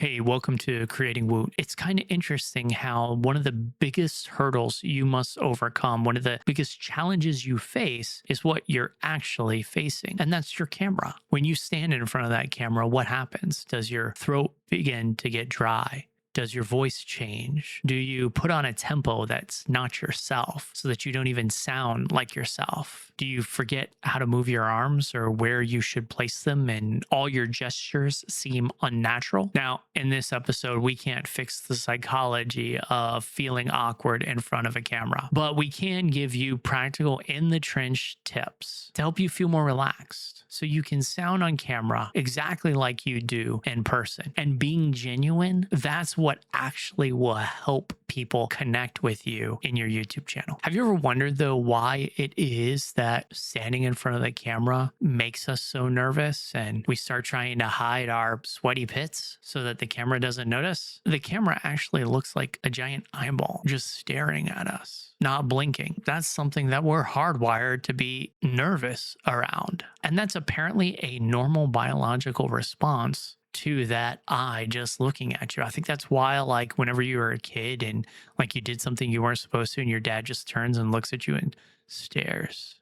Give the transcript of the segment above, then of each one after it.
Hey, welcome to Creating Woot. It's kind of interesting how one of the biggest hurdles you must overcome, one of the biggest challenges you face is what you're actually facing, and that's your camera. When you stand in front of that camera, what happens? Does your throat begin to get dry? Does your voice change? Do you put on a tempo that's not yourself so that you don't even sound like yourself? Do you forget how to move your arms or where you should place them and all your gestures seem unnatural? Now, in this episode, we can't fix the psychology of feeling awkward in front of a camera, but we can give you practical in the trench tips to help you feel more relaxed so you can sound on camera exactly like you do in person. And being genuine, that's what actually will help people connect with you in your YouTube channel. Have you ever wondered though why it is that standing in front of the camera makes us so nervous and we start trying to hide our sweaty pits so that the camera doesn't notice? The camera actually looks like a giant eyeball just staring at us, not blinking. That's something that we're hardwired to be nervous around. And that's apparently a normal biological response to that eye just looking at you. I think that's why, like, whenever you were a kid and like you did something you weren't supposed to, and your dad just turns and looks at you and stares.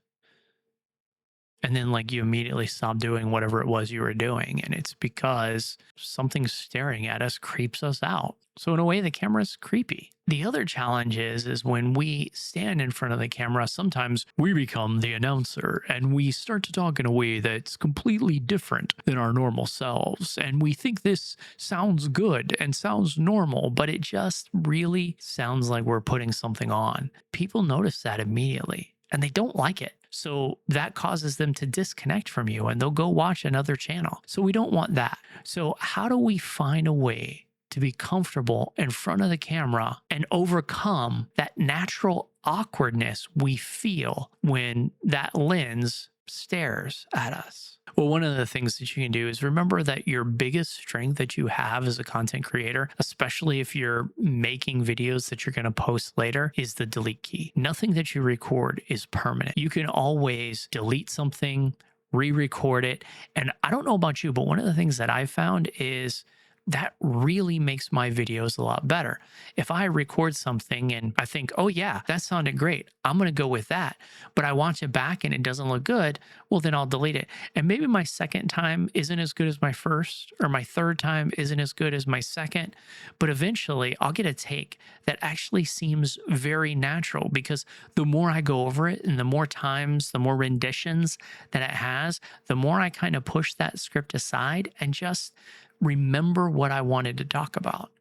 And then, like, you immediately stop doing whatever it was you were doing. And it's because something staring at us creeps us out. So, in a way, the camera's creepy. The other challenge is when we stand in front of the camera, sometimes we become the announcer and we start to talk in a way that's completely different than our normal selves. And we think this sounds good and sounds normal, but it just really sounds like we're putting something on. People notice that immediately and they don't like it. So that causes them to disconnect from you and they'll go watch another channel. So we don't want that. So how do we find a way to be comfortable in front of the camera and overcome that natural awkwardness we feel when that lens stares at us? Well, one of the things that you can do is remember that your biggest strength that you have as a content creator, especially if you're making videos that you're going to post later, is the delete key. Nothing that you record is permanent. You can always delete something, re-record it. And I don't know about you, but one of the things that I found is that really makes my videos a lot better. If I record something and I think, oh yeah, that sounded great, I'm going to go with that, but I watch it back and it doesn't look good, well, then I'll delete it. And maybe my second time isn't as good as my first, or my third time isn't as good as my second, but eventually I'll get a take that actually seems very natural because the more I go over it and the more times, the more renditions that it has, the more I kind of push that script aside and just remember what I wanted to talk about.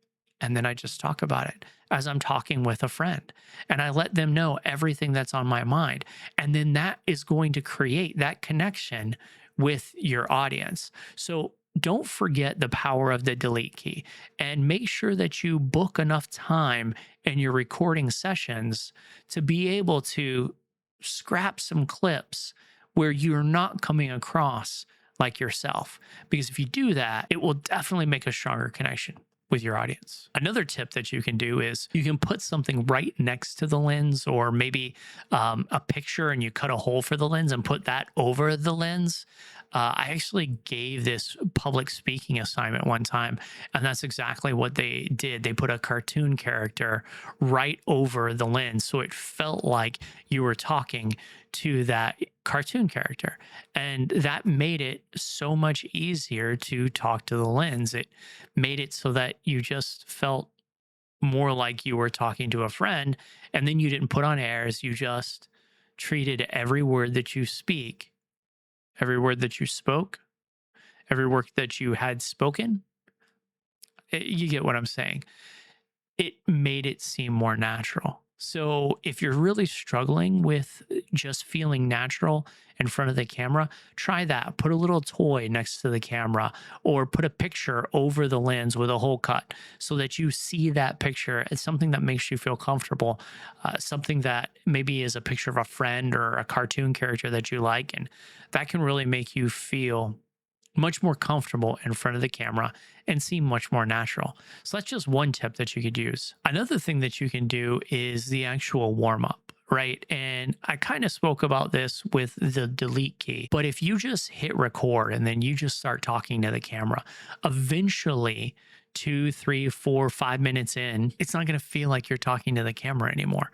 And then I just talk about it as I'm talking with a friend. And I let them know everything that's on my mind. And then that is going to create that connection with your audience. So don't forget the power of the delete key and make sure that you book enough time in your recording sessions to be able to scrap some clips where you're not coming across like yourself. Because if you do that, it will definitely make a stronger connection with your audience. Another tip that you can do is you can put something right next to the lens, or maybe a picture, and you cut a hole for the lens and put that over the lens. I actually gave this public speaking assignment one time, and that's exactly what they did. They put a cartoon character right over the lens, so it felt like you were talking to that cartoon character. And that made it so much easier to talk to the lens. It made it so that you just felt more like you were talking to a friend. And then you didn't put on airs. You just treated every word that you speak, every word that you spoke, every word that you had spoken. You get what I'm saying. It made it seem more natural. So if you're really struggling with just feeling natural in front of the camera, try that. Put a little toy next to the camera or put a picture over the lens with a hole cut so that you see that picture. It's something that makes you feel comfortable, something that maybe is a picture of a friend or a cartoon character that you like. And that can really make you feel much more comfortable in front of the camera and seem much more natural. So that's just one tip that you could use. Another thing that you can do is the actual warm up, right? And I kind of spoke about this with the delete key, but if you just hit record and then you just start talking to the camera, eventually 2, 3, 4, 5 minutes in, it's not going to feel like you're talking to the camera anymore.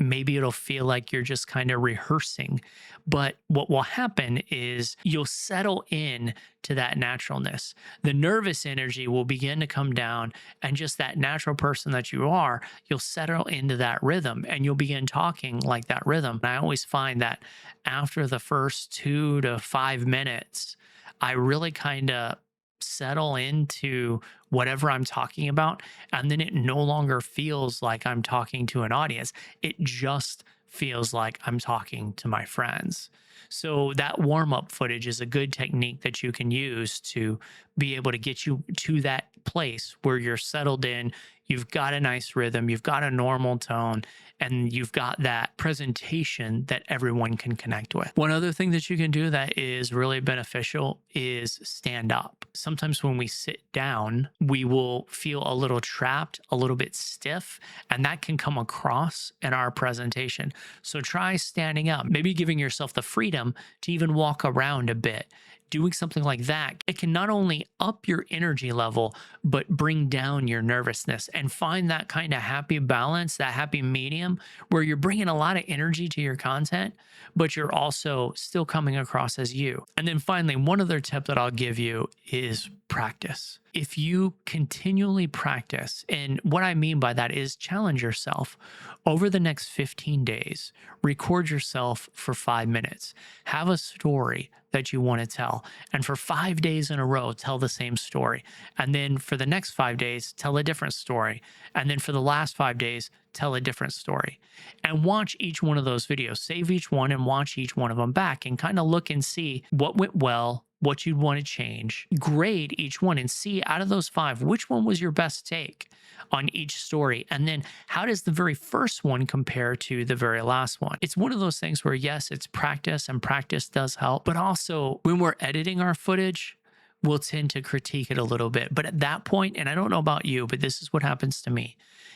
Maybe it'll feel like you're just kind of rehearsing. But what will happen is you'll settle in to that naturalness. The nervous energy will begin to come down, and just that natural person that you are, you'll settle into that rhythm and you'll begin talking like that rhythm. And I always find that after the first 2 to 5 minutes, I really kind of settle into whatever I'm talking about. And then it no longer feels like I'm talking to an audience. It just feels like I'm talking to my friends. So that warm up footage is a good technique that you can use to be able to get you to that place where you're settled in. You've got a nice rhythm, you've got a normal tone, and you've got that presentation that everyone can connect with. One other thing that you can do that is really beneficial is stand up. Sometimes when we sit down, we will feel a little trapped, a little bit stiff, and that can come across in our presentation. So try standing up, maybe giving yourself the freedom to even walk around a bit. Doing something like that, it can not only up your energy level, but bring down your nervousness and find that kind of happy balance, that happy medium where you're bringing a lot of energy to your content, but you're also still coming across as you. And then finally, one other tip that I'll give you is practice. If you continually practice, and what I mean by that is challenge yourself over the next 15 days, record yourself for 5 minutes, have a story that you want to tell. And for 5 days in a row, tell the same story. And then for the next 5 days, tell a different story. And then for the last 5 days, tell a different story. And watch each one of those videos, save each one and watch each one of them back and kind of look and see what went well, what you'd want to change. Grade each one and see out of those 5, which one was your best take on each story. And then how does the very first one compare to the very last one? It's one of those things where, yes, it's practice and practice does help, but also when we're editing our footage, we'll tend to critique it a little bit. But at that point, and I don't know about you, but this is what happens to me.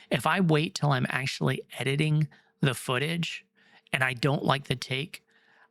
If I wait till I'm actually editing the footage and I don't like the take,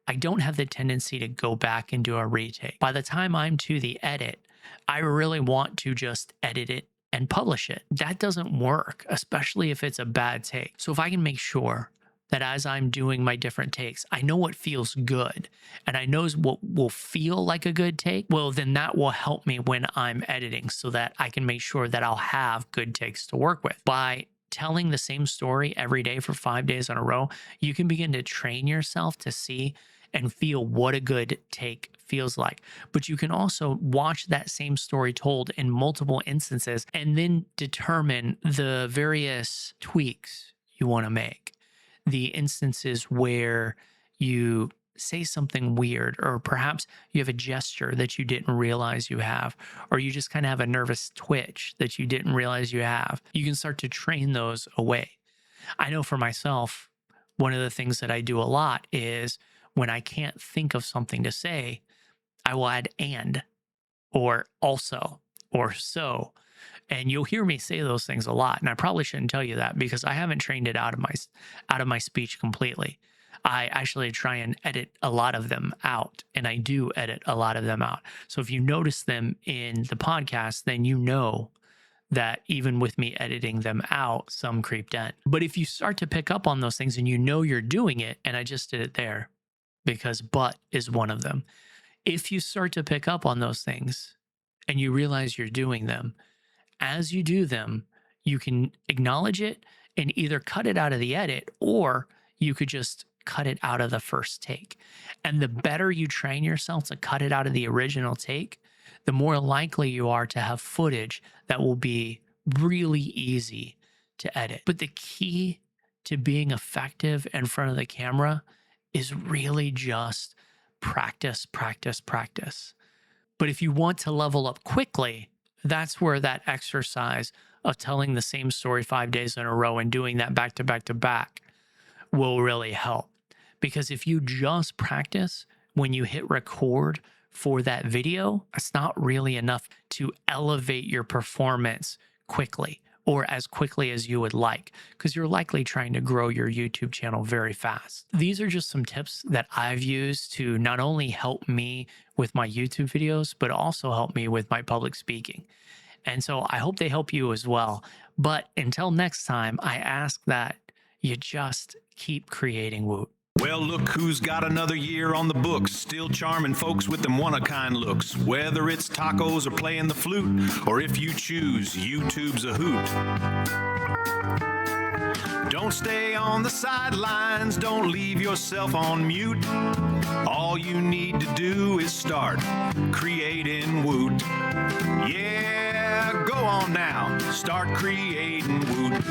I don't have the tendency to go back and do a retake. By the time I'm to the edit, I really want to just edit it and publish it. That doesn't work, especially if it's a bad take. So if I can make sure that as I'm doing my different takes, I know what feels good and I know what will feel like a good take, well, then that will help me when I'm editing so that I can make sure that I'll have good takes to work with. By telling the same story every day for 5 days in a row, you can begin to train yourself to see and feel what a good take feels like. But you can also watch that same story told in multiple instances and then determine the various tweaks you want to make. The instances where you say something weird, or perhaps you have a gesture that you didn't realize you have, or you just kind of have a nervous twitch that you didn't realize you have. You can start to train those away. I know for myself, one of the things that I do a lot is when I can't think of something to say, I will add and, or also, or so. And you'll hear me say those things a lot. And I probably shouldn't tell you that because I haven't trained it out of my speech completely. I actually try and edit a lot of them out, and I do edit a lot of them out. So if you notice them in the podcast, then you know that even with me editing them out, some creeped in. But if you start to pick up on those things and you know you're doing it, and I just did it there because but is one of them. If you start to pick up on those things and you realize you're doing them, as you do them, you can acknowledge it and either cut it out of the edit, or you could just cut it out of the first take. And the better you train yourself to cut it out of the original take, the more likely you are to have footage that will be really easy to edit. But the key to being effective in front of the camera is really just practice, practice, practice. But if you want to level up quickly, that's where that exercise of telling the same story 5 days in a row and doing that back to back to back will really help. Because if you just practice when you hit record for that video, it's not really enough to elevate your performance quickly. or as quickly as you would like, because you're likely trying to grow your YouTube channel very fast. These are just some tips that I've used to not only help me with my YouTube videos, but also help me with my public speaking. And so I hope they help you as well. But until next time, I ask that you just keep creating Woot. Well, look who's got another year on the books, still charming folks with them one-of-kind looks. Whether it's tacos or playing the flute, or if you choose, YouTube's a hoot. Don't stay on the sidelines, don't leave yourself on mute. All you need to do is start creating Woot. Yeah, go on now, start creating Woot.